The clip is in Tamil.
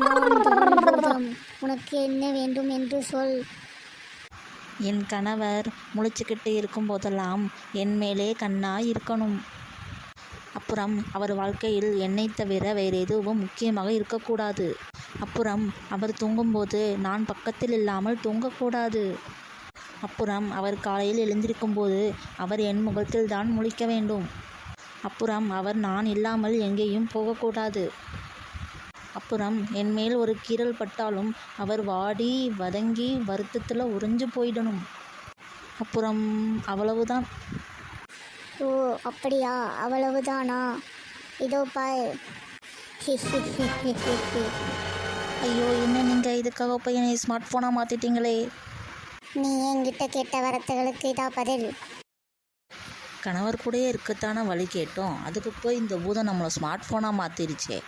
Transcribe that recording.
நான் தான் பூதம். உனக்கு என்ன வேண்டும் என்று சொல். என் கணவர் முழிச்சுக்கிட்டு இருக்கும்போதெல்லாம் என் மேலே கண்ணாய் இருக்கணும். அப்புறம் அவர் வாழ்க்கையில் என்னை தவிர வேறு எதுவும் முக்கியமாக இருக்கக்கூடாது. அப்புறம் அவர் தூங்கும்போது நான் பக்கத்தில் இல்லாமல் தூங்கக்கூடாது. அப்புறம் அவர் காலையில் எழுந்திருக்கும்போது அவர் என் முகத்தில் தான் முழிக்க வேண்டும். அப்புறம் அவர் நான் இல்லாமல் எங்கேயும் போகக்கூடாது. அப்புறம் என் மேல் ஒரு கீறல் பட்டாலும் அவர் வாடி வதங்கி வருத்தத்தில் உறைஞ்சு போயிடணும். அப்புறம் அவ்வளவுதான். ஓ அப்படியா, அவ்வளவுதானா? இதோ பார். ஐயோ, என்ன நீங்கள் இதுக்காக போய் என்னை ஸ்மார்ட் ஃபோனாக மாற்றிட்டீங்களே. நீ என்கிட்ட கேட்ட வார்த்தைகளுக்கு இதா பதில். கணவர் கூடயே இருக்கத்தானே வழி கேட்டோம். அதுக்கு போய் இந்த பூதம் நம்மளை ஸ்மார்ட் ஃபோனாக மாற்றிருச்சே.